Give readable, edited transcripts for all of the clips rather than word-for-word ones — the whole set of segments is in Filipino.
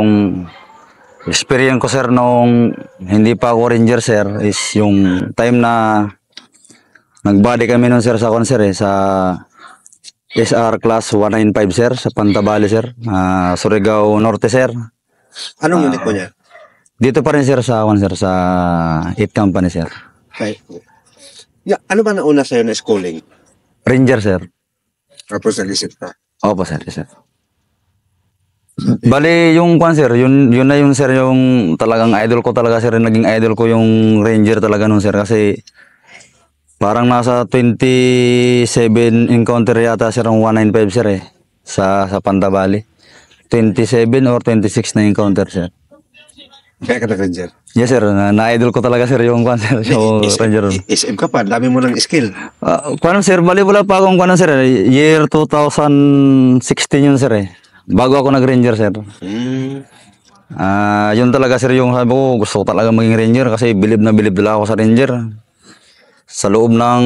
yung experience ko sir nung hindi pa ako ranger sir is yung time na nagbody kami nun sir sa sir sa SR class 195 sir sa Pantabali sir, Surigao Norte sir. Anong unit mo niya? Dito pa rin sir sa sir sa 8 company sir. Okay. Ano ba nauna sa'yo na schooling? Ranger sir. Tapos nag-isip ka? Opo sir, yes, sir. Bali yung sir, yun na yung sir yung talagang idol ko talaga sir, naging idol ko yung Ranger talaga nun sir kasi parang nasa 27 encounter yata sir ang 195 sir sa Pantabali. 27 or 26 na encounter sir. Kaya ka nag-ranger? Yes sir, na-idol ko talaga sir yung sir, yung Ranger. SM ka pa, dami mo ng skill. Sir, bali wala pa akong sir, year 2016 yun sir bago ako nag-ranger sir. Yun talaga sir yung sabi ko, gusto ko talaga maging ranger kasi bilib na ako sa ranger. Sa loob ng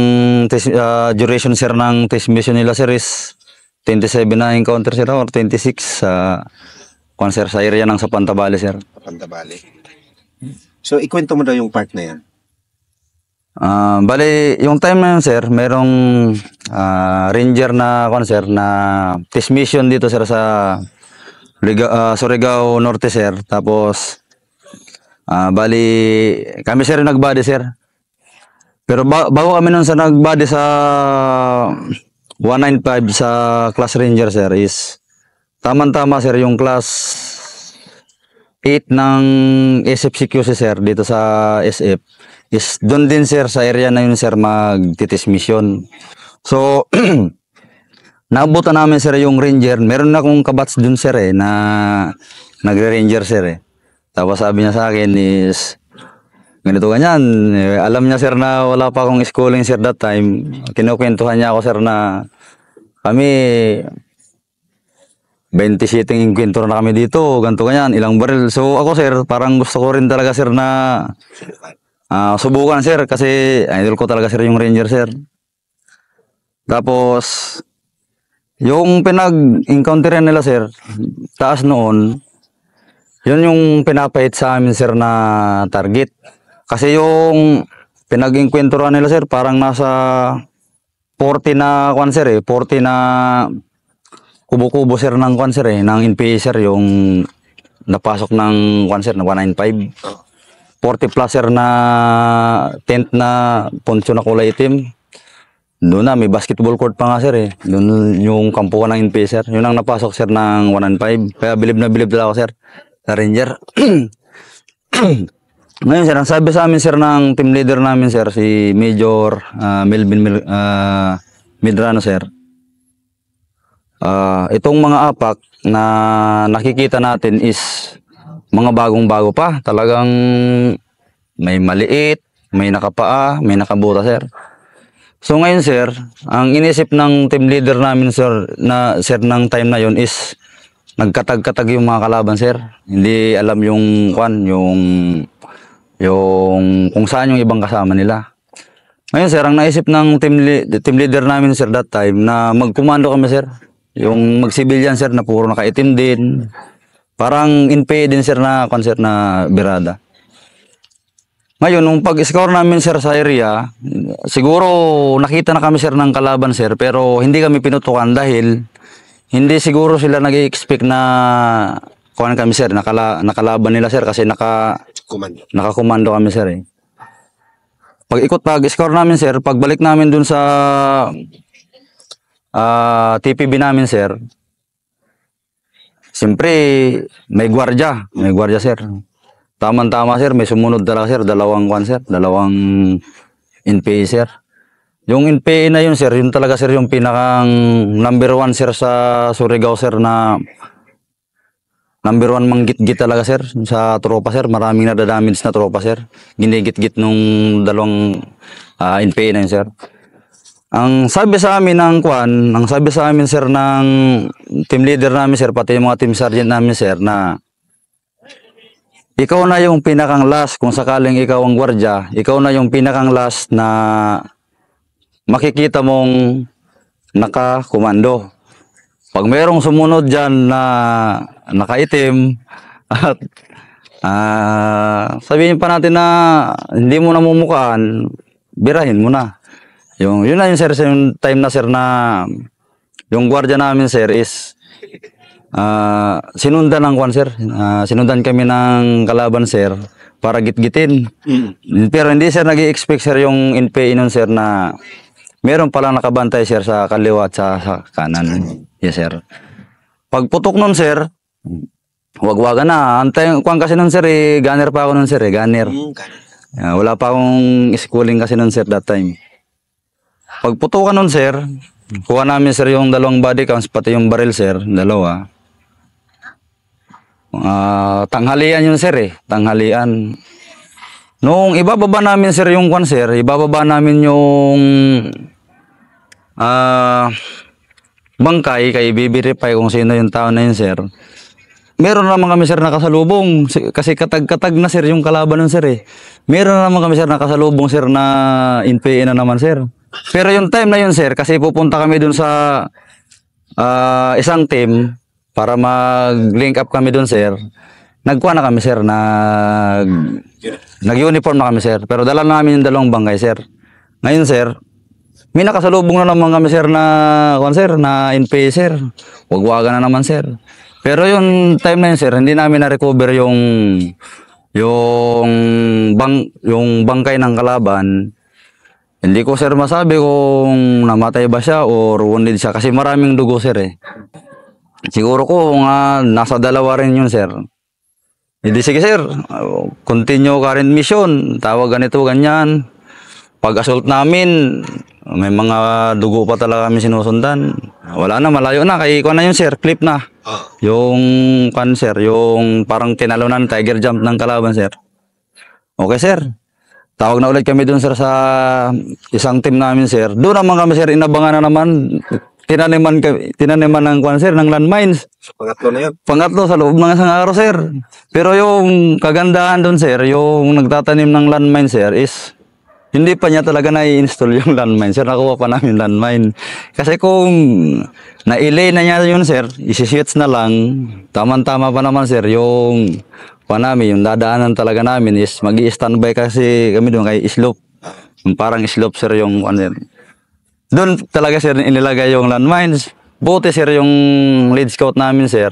duration sir ng test mission nila sir is 27 na encounter sir or 26 sa sir sa area ng sa Pantabali sir. Pantabali. So ikwento mo daw yung part na yan. Bali yung time na yun sir, merong ranger na sir na test mission dito sir sa Surigao Norte sir. Tapos bali kami sir nagbody sir. Pero bago kami nun sa nagbody sa 195 sa class ranger sir is tama sir yung class 8 ng SFCQC sir dito sa SF is doon din sir sa area na yun sir magtitis mission. So naabutan namin sir yung ranger, meron na akong kabats dun sir na nagre-ranger sir Tapos sabi niya sa akin is ganito ganyan, alam niya sir na wala pa akong schooling sir that time. Kinukwentuhan niya ako sir na kami 20 sitting inquintor na kami dito, ganito ganyan, ilang baril. So ako sir, parang gusto ko rin talaga sir na subukan sir kasi idol ko talaga sir yung ranger sir. Tapos yung pinag-encounteran nila sir, taas noon, yun yung pinapahit sa amin sir na target. Kasi yung pinag-encounteran nila sir, parang nasa 40 na sir 40 na kubo-kubo sir ng sir ng NPA sir yung napasok ng sir na 195. 40 plus sir na tent na poncho na kulay itim. Doon na may basketball court pa nga sir Doon yung kampuan ng NPA sir. Yun ang napasok sir ng 115. Kaya bilib na bilib talaga ako sir sa ranger. Ngayon sir, ang sabi sa amin sir ng team leader namin sir, si Major Melvin Medrano sir. Itong mga apak na nakikita natin is mga bagong-bago pa. Talagang may maliit, may nakapaa, may nakabuta sir. So ngayon sir, ang inisip ng team leader namin sir ng time na yon is nagkatag-katag yung mga kalaban sir. Hindi alam yung kung saan yung ibang kasama nila. Ngayon sir, ang naisip ng team leader namin sir that time na magkomando kami sir. Yung mag-civilian sir na puro nakaitim din. Parang NPA din sir na birada. Ngayon, nung pag-score namin sir sa area, siguro nakita na kami sir ng kalaban sir, pero hindi kami pinutukan dahil hindi siguro sila nag-i-expect na kami sir, nakalaban nila sir kasi nakakomando kami sir Pag-score namin sir, pagbalik namin dun sa TPB namin sir, siyempre may gwardiya sir. Tama sir, may sumunod talaga sir, dalawang NPA sir. Yung NPA na yun sir, yun talaga sir yung pinakang number 1 sir sa Surigao sir na number 1 manggit-git talaga sir sa tropa sir. Maraming nadadamage na tropa sir. Ginigit-git nung dalawang NPA na yun sir. Ang sabi sa amin sir ng team leader namin sir, pati yung mga team sergeant namin sir na ikaw na yung pinakang last, kung sakaling ikaw ang gwardiya, ikaw na yung pinakang last na makikita mong nakakomando. Pag mayroong sumunod dyan na nakaitim, At sabihin pa natin na hindi mo namumukaan, birahin mo na. Yun na yun sir, yung time na sir na yung gwardiya namin sir is sinundan ng kwan sir. Sinundan kami ng kalaban sir para gitgitin. Pero hindi sir nag-i-expect sir yung NPA nun sir na meron palang nakabantay sir sa kaliwa at sa kanan. Yes sir. Pagputok nun sir, wagwaga na. Antay, kwan kasi nun sir gunner pa ako nun sir gunner. Wala pa akong schooling kasi nun sir that time. Pagputukan nun sir, kuha namin sir yung dalawang body counts pati yung barrel sir, dalawa. Tanghalian yun sir tanghalian. Nung ibababa namin sir yung kwan sir, ibababa namin yung bangkay kay i-verify kung sino yung tao na yun sir. Meron naman kami sir nakasalubong kasi katag-katag na sir yung kalaban nun sir Meron naman kami sir nakasalubong sir na NPA na naman sir. Pero yung time na yun sir, kasi pupunta kami dun sa isang team para mag-link up kami dun sir. Nagkuha na kami sir, nag-uniform na kami sir. Pero dala namin yung dalawang bangkay sir. Ngayon sir, may nakasalubong na naman kami sir na NPA sir. Wagwaga na naman sir. Pero yung time na yun sir, hindi namin na-recover yung bangkay ng kalaban. Hindi ko sir masabi kung namatay ba siya o wounded siya kasi maraming dugo sir Siguro ko nasa dalawa rin yun sir. Hindi sige sir, continue current mission, tawag ganito ganyan. Pag assault namin, may mga dugo pa talaga kami sinusundan. Wala na, malayo na, kay kuha na yun sir, clip na. Yung sir, yung parang tinalunan, tiger jump ng kalaban sir. Okay sir. Tawag na ulit kami dun sir sa isang team namin sir. Doon naman kami sir, inabangan na naman. Tinaniman ng sir, ng landmines. So, pangatlo na yun? Pangatlo sa loob ng isang araw sir. Pero yung kagandahan dun sir, yung nagtatanim ng landmine sir is hindi pa niya talaga na-i-install yung landmine sir. Nakuha pa namin landmine. Kasi kung na-ilay na niya yun sir, isi-shoots na lang. Tama-tama pa naman sir, yung yung dadaanan talaga namin is mag-i-standby kasi kami doon kay slope. Yung parang slope sir yung doon talaga sir inilagay yung landmines. Buti sir yung lead scout namin sir.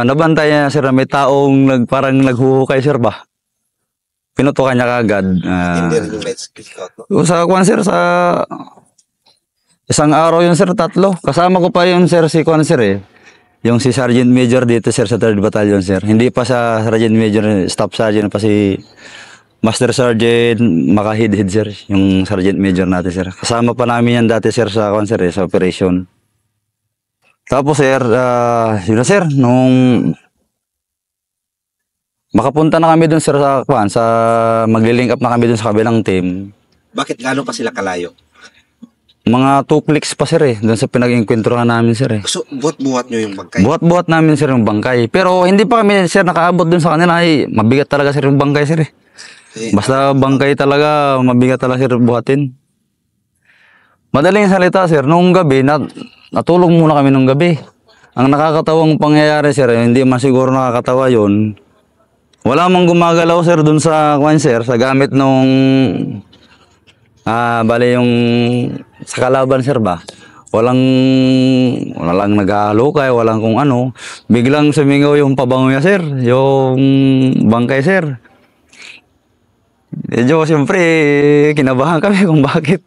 Nabantay niya sir na may taong parang naghuhukay sir ba. Pinutukan niya kaagad. Hindi rin yung lead scout no? Sa sir sa isang araw yun sir, 3. Kasama ko pa yun sir si sir Yung si Sergeant Major dito sir sa 3rd Battalion sir. Hindi pa sa Sergeant Major, Staff Sergeant pa si Master Sergeant Makahid sir, yung Sergeant Major natin sir. Kasama pa namin yan dati sir sa sir sa operation. Tapos sir, yun na sir, nung makapunta na kami dun sir sa magli-link up na kami dun sa kabilang team. Bakit gaano pa sila kalayo? Mga 2 clicks pa sir doon sa pinag-inkwentrohan namin sir So, buhat-buhat nyo yung bangkay? Buhat-buhat namin sir yung bangkay. Pero hindi pa kami sir nakaabot doon sa kanila mabigat talaga sir yung bangkay sir Basta bangkay talaga, mabigat talaga sir buhatin. Madaling salita sir, nung gabi, natulog muna kami nung gabi. Ang nakakatawang pangyayari sir, hindi man siguro nakakatawa yun. Wala mang gumagalaw sir doon sa sir, sa gamit nung bale yung sa kalaban sir ba? Walang naghahalukay, walang kung ano. Biglang sumingaw yung pabango niya sir, yung bangkay sir. Medyo siyempre kinabahan kami kung bakit.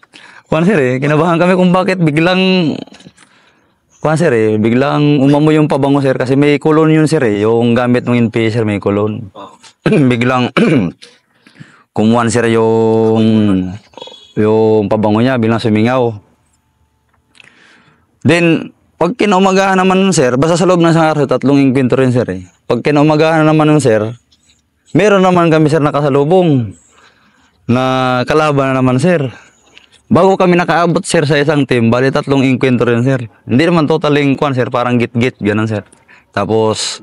Kinabahan kami kung bakit biglang biglang umamoy yung pabango sir kasi may kulon yun sir yung gamit ng NPA sir may kulon. Biglang kumuhan sir yung pabango niya, bilang sumingaw. Then, pag kinaumagahan naman nun sir, basta sa loob ng isang araw, 3 inkwento rin sir Pag kinaumagahan naman nun sir, meron naman kami sir nakasalubong na kalaban na naman sir. Bago kami nakaabot sir sa isang team, bali 3 inkwento rin sir. Hindi naman totaling sir, parang git-git, ganun sir. Tapos,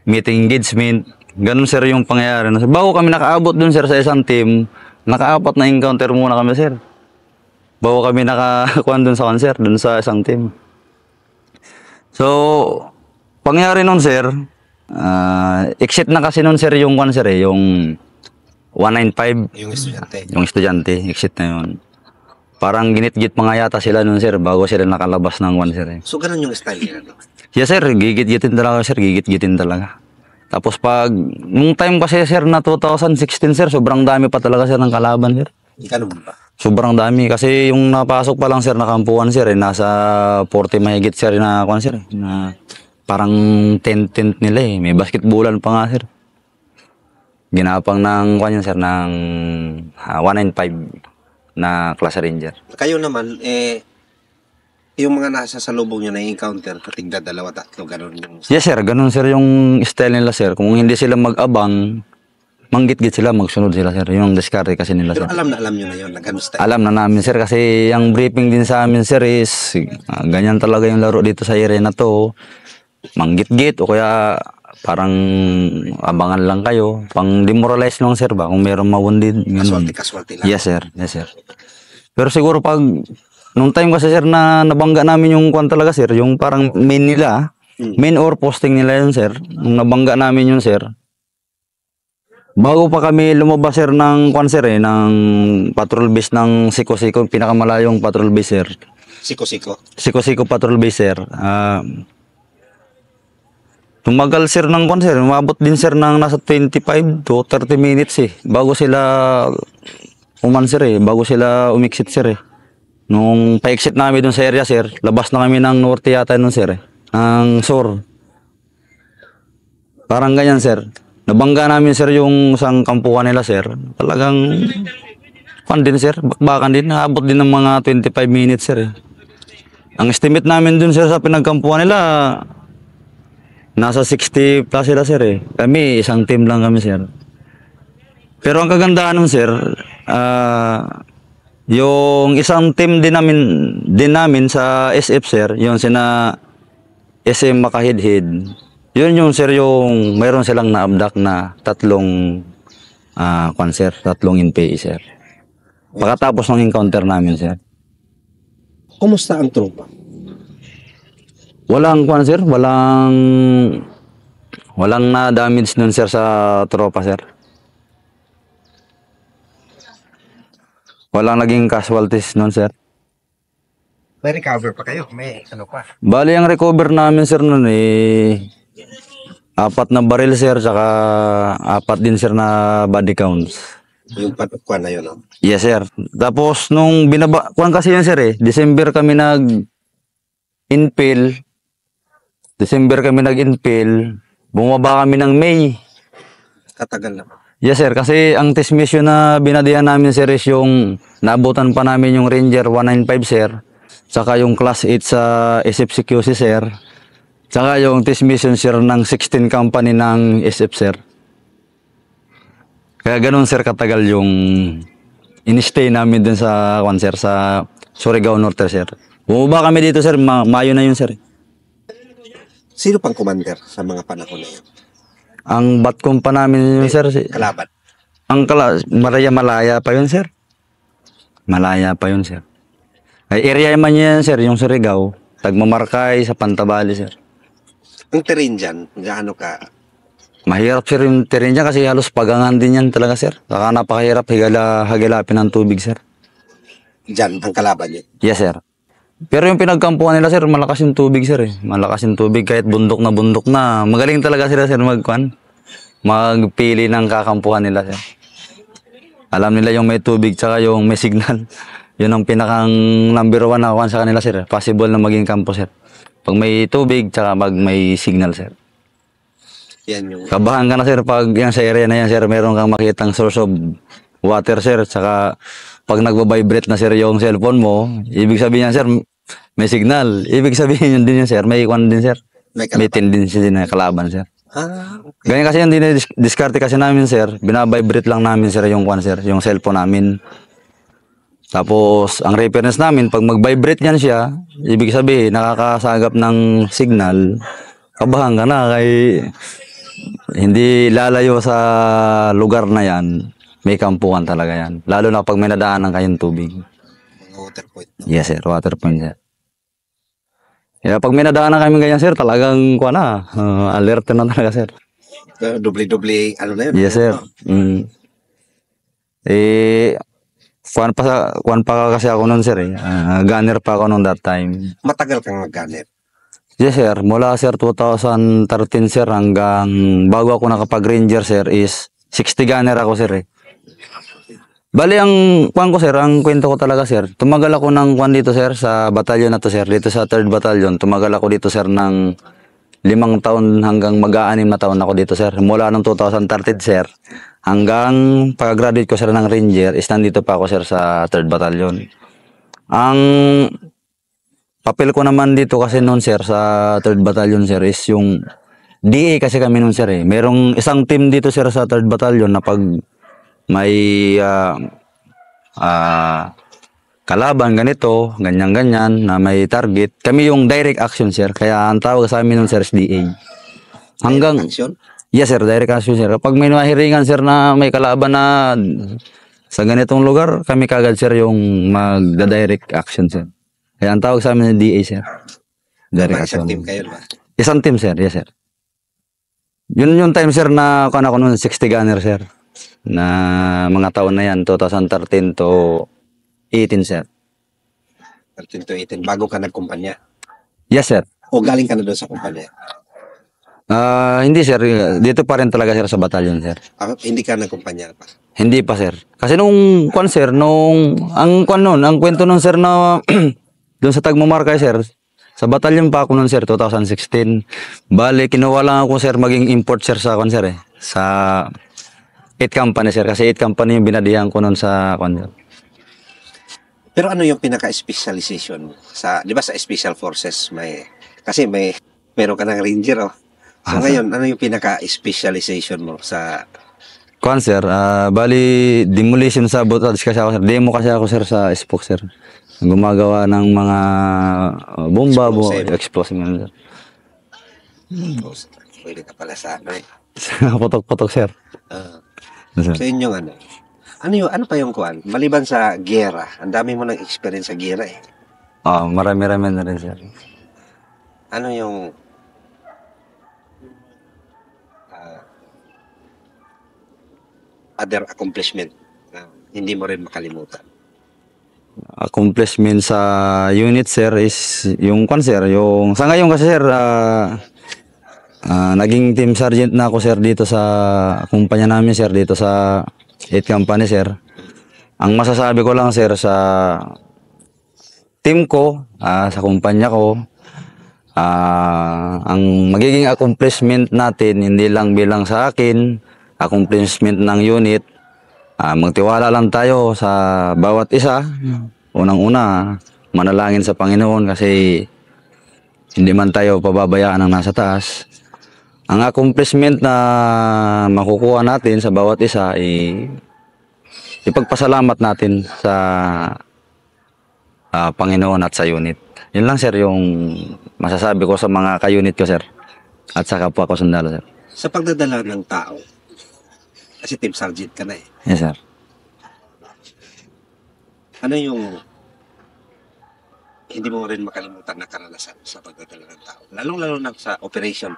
meeting engagement, ganun sir yung pangyayari. Bago kami nakaabot dun sir sa isang team, naka-4 na encounter muna kami sir. Bago kami nakakuan dun sa concert, dun sa isang team. So, pangyari nun sir, exit na kasi nun sir yung kwan sir yung 195, Yung estudyante. yung estudyante, exit na yun. Parang ginit-git mga yata sila nun sir bago sila nakalabas ng kwan sir. So, ganun yung style niya, no? Yes sir, gigit-gitin talaga sir, gigit-gitin talaga. Tapos nung time kasi sir na 2016 sir, sobrang dami pa talaga sir ng kalaban sir. Ganun ba? Sobrang dami kasi yung napasok pa lang sir na kampuan sir nasa 40 mahigit sir na kwan sir na parang tent nila may basketballan pa nga sir. Ginapang ng kwan yun sir ng 195 na class ranger. Kayo naman, yung mga nasa salubong nyo na encounter, katigda dalawa, tatlo, ganun yung... Yes sir, ganun sir yung style nila sir. Kung hindi sila mag-abang, manggit-git sila, magsunod sila sir. Yung diskarte kasi nila Pero sir. alam nyo na yun, na ganun style. Alam na namin sir kasi yung briefing din sa amin sir is ganyan talaga yung laro dito sa area na to. Manggit-git o kaya parang abangan lang kayo. Pang demoralize lang sir ba kung mayroong mawundid. Casualty lang. Yes sir, yes sir. Pero siguro nung time kasi sir na nabangga namin yung kwan talaga sir, yung parang main nila, main or posting nila yun sir. Nung nabangga namin yun sir, bago pa kami lumabas sir ng kwan sir ng patrol base ng Siko-Siko, pinakamalayong patrol base sir. Siko-Siko. Siko-Siko patrol base sir. Tumagal sir ng kwan sir, umabot din sir ng nasa 25 to 30 minutes bago sila bago sila umixit sir Nung pa-exit namin dun sa area sir, labas na kami ng norte yata nun sir ang sur. Parang ganyan sir. Nabangga namin sir yung isang kampuhan nila sir. Talagang din sir, bakbakan din, naabot din ng mga 25 minutes sir Ang estimate namin dun sir sa pinagkampuhan nila, nasa 60 plus sila sir Kami, isang team lang kami sir. Pero ang kagandahan nun sir, yung isang team din namin sa SF sir, yung sina SM Makahidhid. Yun yung sir yung mayroon silang na-abduct na tatlong tatlong NPA sir. Pagkatapos ng encounter namin sir. Kumusta ang tropa? Walang walang na damage nun sir sa tropa sir. Walang naging casualties nun sir. May recover pa kayo? May ano pa? Bali ang recover namin sir nun 4 na baril sir, tsaka 4 din sir na body counts. Yung patukwan na yun, no? Yes sir. Tapos nung kuwan kasi yun sir December kami nag-infill. Bumaba kami ng May. Katagal na. Yes sir, kasi ang test mission na binadihan namin sir is yung naabutan pa namin yung Ranger 195 sir. Tsaka yung class 8 sa SFCQC sir. Tsaka yung test mission sir ng 16 company ng SF sir. Kaya ganun sir katagal yung in-stay namin dun sa Surigao Norte sir. Bumaba kami dito sir, Mayo na yun sir. Sino pang commander sa mga panahon na yun? Ang batcom pa namin yun sir. Kalaban. Malaya pa yun sir. Malaya pa yun sir. Ay area man yan sir, yung Surigao. Tagmamarkay sa Pantabali sir. Ang terrain dyan, gaano ka? Mahirap sir yung terrain dyan kasi halos pagangan din yan talaga sir. Saka napakahirap hagilapin ng tubig sir. Dyan, ang kalaban niya. Yes sir. Pero yung pinagkampuhan nila sir, malakas yung tubig sir Malakas yung tubig kahit bundok na. Magaling talaga sila sir magpili ng kakampuhan nila sir. Alam nila yung may tubig tsaka yung may signal. Yun ang pinakang number 1 na kuhan sa kanila sir. Possible na maging kampo sir. Pag may tubig tsaka may signal sir. Yan yung... Kabahan ka na sir pag yan sa area na yan sir, meron kang makitang source of water sir. Tsaka pag nagbabibrate na sir yung cellphone mo, ibig sabihin yan sir, may signal. Ibig sabihin yun din yan sir, may kwan din sir. May tendency din na kalaban sir. Okay. Ganyan kasi yung diskarte kasi namin sir, binabibrate lang namin sir yung kwan sir, yung cellphone namin. Tapos ang reference namin, pag mag-vibrate yan siya, ibig sabihin nakakasagap ng signal, kabahan ka na kay hindi lalayo sa lugar na yan. May kampuhan talaga yan. Lalo na pag may nadaanan kayong tubig. Water point. Yes sir, water point sir. Kaya pag may nadaanan kami ganyan sir, talagang alert na talaga sir. Doble-doble, ano na yun? Yes, sir. Mm. Eh, kuwan pa kasi ako noon, sir. Gunner pa ako noon that time. Matagal kang nag-gunner. Yes, sir. Mula, sir, 2013, sir, hanggang bago ako nakapag-ranger, sir, is 60 gunner ako, sir, eh. Bali, ang kwan ko, sir, ang kwento ko talaga, sir. Tumagal ako ng kwan dito, sir, sa batalyon na to, sir. Dito sa 3rd Battalion. Tumagal ako dito, sir, ng 5 taon hanggang mag-6 na taon ako dito, sir. Mula ng 2013, sir, hanggang pag-graduate ko, sir, ng Ranger, is nandito pa ako, sir, sa 3rd Battalion. Ang papel ko naman dito kasi noon, sir, sa 3rd Battalion, sir, is yung DA kasi kami noon, sir, eh. Merong isang team dito, sir, sa 3rd Battalion na pag may kalaban ganito, ganyan-ganyan, na may target. Kami yung direct action, sir. Kaya ang tawag sa amin nun, sir, is DA. Hanggang, Action? yes, sir, direct action, sir. Kapag may mahiringan, sir, na may kalaban na sa ganitong lugar, kami kagad, sir, yung magda-direct action, sir. Kaya ang tawag sa amin is DA, sir. Direct Isang action. team kayo ba? Isang team, sir. Yes, sir. Yun yung time, sir, na kung ako noon, 60 gunner, sir. Na mga taon na yan, 2013 to 18, sir. 13 to 18, bago ka nagkumpanya. Yes, sir. O galing ka na doon sa kumpanya? Hindi, sir. Dito pa rin talaga, sir, sa batalyon, sir. Hindi ka nagkumpanya pa? Hindi pa, sir. Kasi nung kwan, sir, ang kwento nun, sir, na doon sa Tagmamarkay, sir, sa batalyon pa ako nun, sir, 2016. Bale, kinuha lang ako, sir, maging import, sir, sa kwan, sir, eh. Sa 8 company, sir. Kasi 8 company yung binadihan ko nun sa kwan, sir. Pero ano yung pinaka-specialization mo? Di ba sa Special Forces, meron ka ng Ranger, oh. So ngayon, ano yung pinaka-specialization mo sa... Kwan, sir, bali, demolition sabotage kasi ako, sir. Demo kasi ako, sir, sa SPOC, sir. Gumagawa ng mga bomba, explosive, sir. Pwede ka pala sa ano, eh. Putok-putok, sir. Sir. So yun yung ano. Ano pa yung kuwan? Maliban sa gera, ang dami mo ng experience sa gera, eh. Marami-rami na rin, sir. Ano yung other accomplishment na hindi mo rin makalimutan? Accomplishment sa unit, sir, is yung kwan, sir, yung sa ngayon kasi, sir, naging team sergeant na ako, sir, dito sa kumpanya namin, sir, dito sa 8 company, sir. Ang masasabi ko lang, sir, sa team ko, sa kumpanya ko, ang magiging accomplishment natin, hindi lang bilang sa akin, accomplishment ng unit, magtiwala lang tayo sa bawat isa. Unang-una, manalangin sa Panginoon kasi hindi man tayo pababayaan ng nasa taas. Ang accomplishment na makukuha natin sa bawat isa ay ipagpasalamat natin sa Panginoon at sa unit. Yun lang, sir, yung masasabi ko sa mga ka-unit ko, sir. At sa kapwa ko sundalo, sir. Sa pagdadala ng tao, kasi team sergeant ka na, eh. Yes, sir. Ano yung hindi mo rin makalimutan na karanasan sa pagdadala ng tao? Lalong-lalo na sa operation,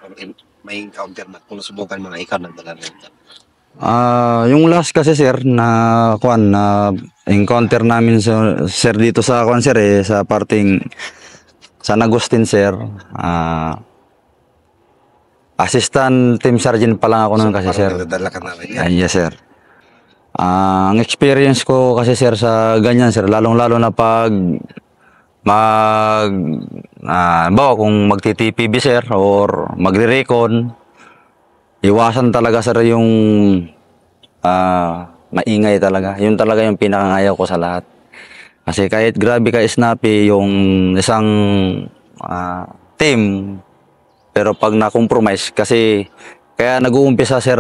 may encounter na kung subukan mga ikaw nagdala ng tao. Yung last kasi, sir, na encounter namin, sir, dito sa sir, sa parting San Agustin, sir. Assistant team sergeant pa lang ako noon kasi, sir. Nagdadala ka na rin yan. Yes, sir. Ang experience ko kasi, sir, sa ganyan, sir, lalong-lalo na pag bawa kung magti-TPB, sir, or magre-recon, iwasan talaga, sir, yung maingay talaga. Yun talaga yung pinakangayaw ko sa lahat. Kasi kahit grabe ka snappy yung isang team, pero pag na-compromise, kasi kaya nag-uumpisa, sir,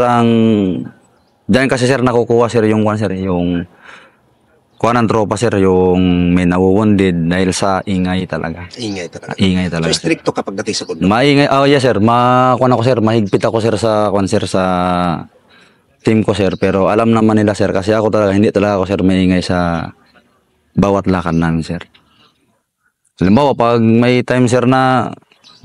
diyan kasi, sir, nakukuha, sir, yung kuha ng tropa, sir, yung may nawo-wounded dahil sa ingay talaga. Ingay talaga. Ingay talaga. So stricto kapag dating sa kundo. Maingay, yes, sir. Mahigpit ako, sir, sa team ko, sir. Pero alam naman nila, sir, kasi ako talaga, hindi talaga ako, sir, maingay sa bawat lakad namin, sir. Halimbawa, pag may time, sir, na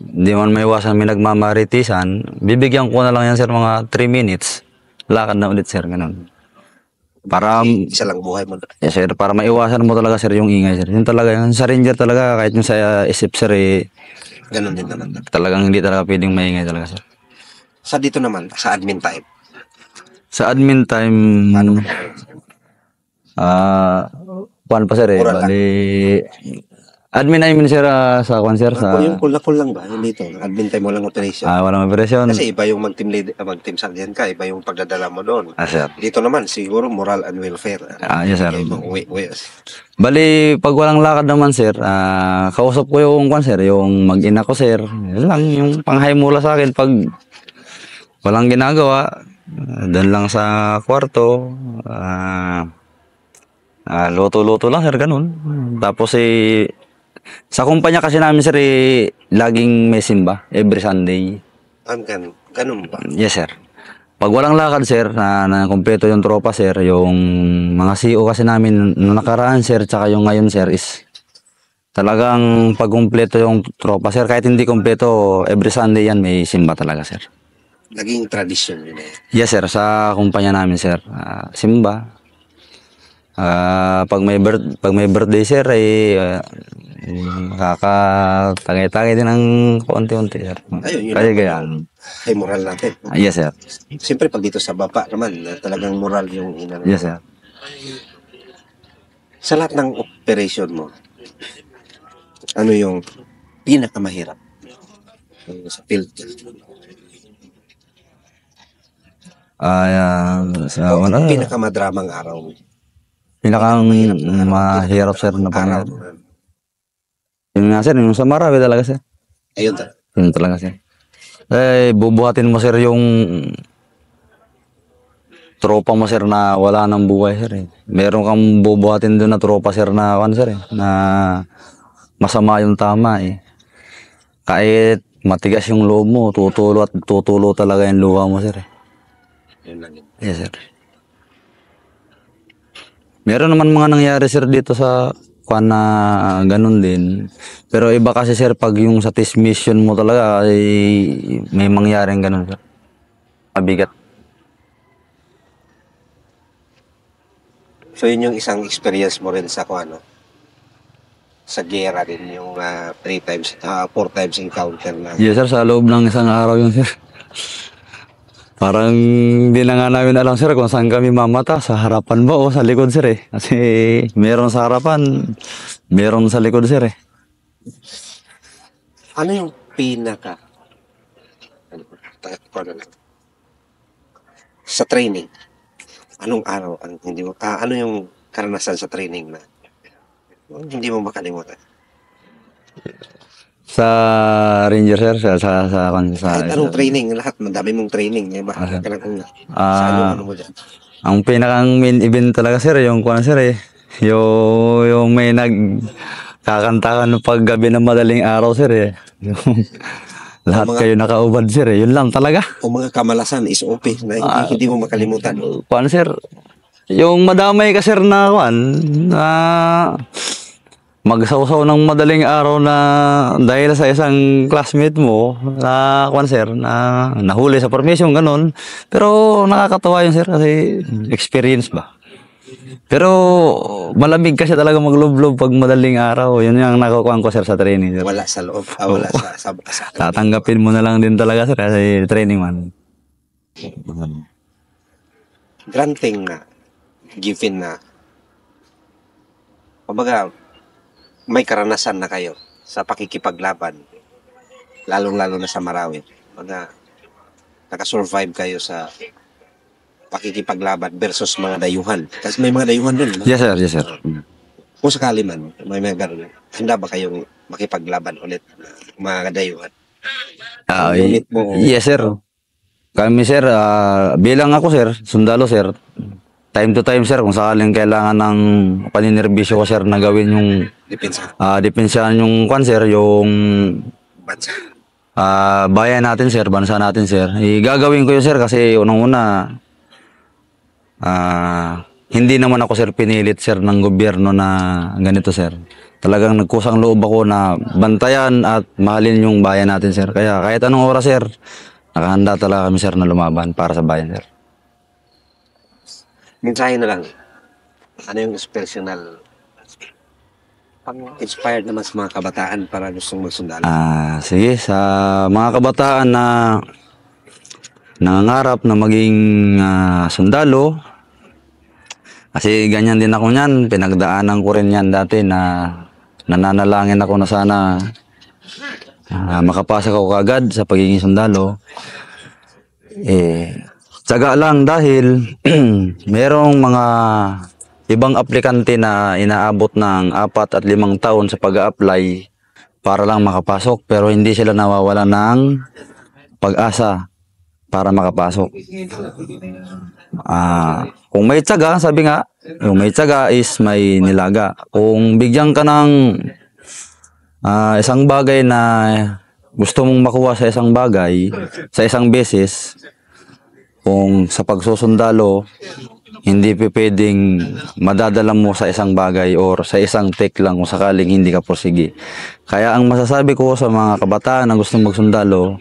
Hindi man maiwasan may nagmamaritisan, bibigyan ko na lang yan sir mga 3 minutes. Lakad na ulit sir, ganun. Para, Isa lang buhay mo. yes sir, para maiwasan mo talaga sir yung ingay sir. Yun talaga, yung sa ranger talaga, kahit yung sa isip sir, Ganon din naman. talagang hindi talaga pwedeng maingay talaga sir. Sa dito naman, sa admin time. Sa admin time, Paano ka? kuan pa sir Oral lang. bali, admin I mean sir, sa kuan sir, Ako sa, yung kul lang ba? Yung dito, admin time walang operation. walang operasyon. Kasi iba yung mag-team lead, mag-team sergeant ka, iba yung pagdadala mo doon. Sir. Dito naman, siguro moral and welfare. Yes sir. Uwi. Bali, pag walang lakad naman sir, kausap ko yung kwan sir, yung mag-ina ko sir. Yun lang, yung panghay mula sa akin pag walang ginagawa, doon lang sa kwarto, luto-luto lang sir, ganun. Tapos sa kumpanya kasi namin sir, laging may simba, every Sunday. Ganun ba? Yes sir. Pag walang lakad sir, na kompleto yung tropa sir, yung mga CO kasi namin nung nakaraan sir, tsaka yung ngayon sir is talagang pag kompleto yung tropa sir, kahit hindi kompleto, every Sunday yan may simba talaga sir. Naging tradition yun eh. Yes sir, sa kumpanya namin sir, simba. Pag may birthday sir, makakatagay-tagay din ng konti-unti sir. Ayun, yun Kaya ang ganyan. Ay, moral natin. Yes sir. Siyempre, pag dito sa baba naman, talagang moral yung inang. Yes sir. Sa lahat ng operation mo, ano yung pinakamahirap sa field? Pinakamadramang araw. Pinakang mahirap sir na Araw. pangyayari. Yun nga sir, yung sa Marawi talaga sir. Ayun. Yun talaga sir. Bubuhatin mo sir yung tropa mo sir na wala nang buhay sir eh. Meron kang bubuhatin doon na tropa sir na sir na masama yung tama eh. Kahit matigas yung loob mo, tutulo talaga yung luha mo sir eh. Yun lang yun. Yes sir. Meron naman mga nangyari sir dito sa kuan na ganun din. Pero iba kasi sir pag yung sa test mission mo talaga ay may mangyaring ganun sir. Mabigat. So yun yung isang experience mo rin sa sa gera din yung 4 times encounter na. Yes sir, sa loob ng isang araw yun sir. Parang hindi na nga namin alam sir kung saan kami mamata, sa harapan ba o sa likod sir eh. Kasi meron sa harapan, meron sa likod sir eh. Ano yung pinaka sa training? Anong araw ang hindi mo ano yung karanasan sa training na hindi mo makalimutan? Sa Ranger sir, Kahit anong training, lahat, madami mong training, eh, bahala ka na kung sa ano mo dyan. ang pinakang main event talaga sir, yung kuan sir eh. Yung may nagkakantakan ng paggabi ng madaling araw sir eh. Yung, lahat kayo nakaubad sir eh. Yun lang talaga. O mga kamalasan is okay na hindi mo makalimutan. Kuan sir, yung madamay ka sir na kuan, na magsawsaw ng madaling araw na dahil sa isang classmate mo na kuan sir na nahuli sa formation ganun, pero nakakatawa yun sir kasi experience ba. Pero malamig kasi talaga maglublob pag madaling araw. Yun yung nakukuhan ko sir sa training sir. Wala sa loob, wala sa Tatanggapin mo na lang din talaga sir kasi training man. Granting na given na kumbaga may karanasan na kayo sa pakikipaglaban, lalong-lalo na sa Marawi. Nakasurvive kayo sa pakikipaglaban versus mga dayuhan. Kasi may mga dayuhan dun. Yes sir, yes sir. Kung sakali man, may mga gano'n, handa ba kayong makipaglaban ulit mga dayuhan? Unit mo, Yes sir. Kami sir, bilang ako sir, sundalo sir, time to time sir, kung sakaling kailangan ng paninerbisyo ko sir na gawin yung depensa, depensahan yung kwan sir, yung bansa. bayan natin sir, bansa natin sir. Gagawin ko yun sir kasi unang-una, hindi naman ako sir pinilit sir ng gobyerno na ganito sir. talagang nagkusang loob ako na bantayan at mahalin yung bayan natin, sir. Kaya kahit anong oras, sir, nakahanda talaga kami, sir, na lumaban para sa bayan, sir. Mensahe na lang. Ano yung personal pang-inspired naman sa mga kabataan para gustong magsundalo? Sige, sa mga kabataan na nangangarap na maging sundalo, kasi ganyan din ako niyan, pinagdaanan ko rin yan dati na nananalangin ako na sana makapasa ako kagad sa pagiging sundalo. Tiyaga lang dahil merong mga ibang aplikante na inaabot ng 4 at 5 taon sa pag-a-apply para lang makapasok, pero hindi sila nawawala ng pag-asa para makapasok. Kung may tiyaga, sabi nga, yung may tiyaga is may nilaga. Kung bigyan ka ng isang bagay na gusto mong makuha sa isang bagay, sa isang beses, kung sa pagsusundalo, hindi pwedeng madadala mo sa isang bagay or sa isang take lang kung sakaling hindi ka prosige. Kaya ang masasabi ko sa mga kabataan na gustong magsundalo,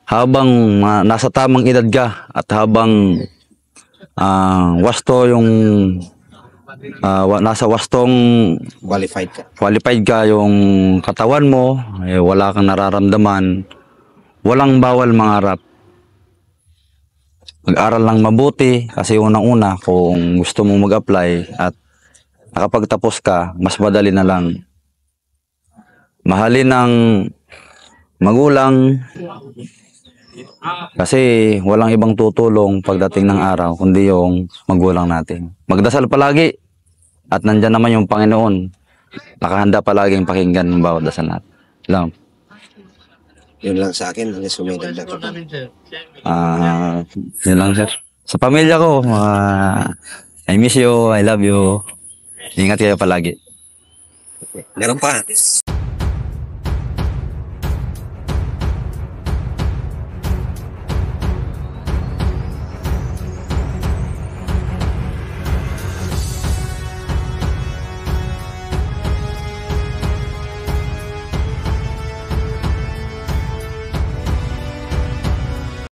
habang nasa tamang edad ka at habang nasa wastong qualified ka yung katawan mo, wala kang nararamdaman, walang bawal mangarap. Mag-aral lang mabuti kasi unang-una kung gusto mong mag-apply at nakapagtapos ka, mas madali na lang. Mahalin ng magulang kasi walang ibang tutulong pagdating ng araw kundi yung magulang natin. Magdasal palagi at nandyan naman yung Panginoon. Nakahanda palaging pakinggan ng bawat dasal natin. Lang. Yun lang sa akin, unless may dagdag ko. Yun lang, sir. Sa pamilya ko, I miss you, I love you. Ingat kayo palagi. Meron pa.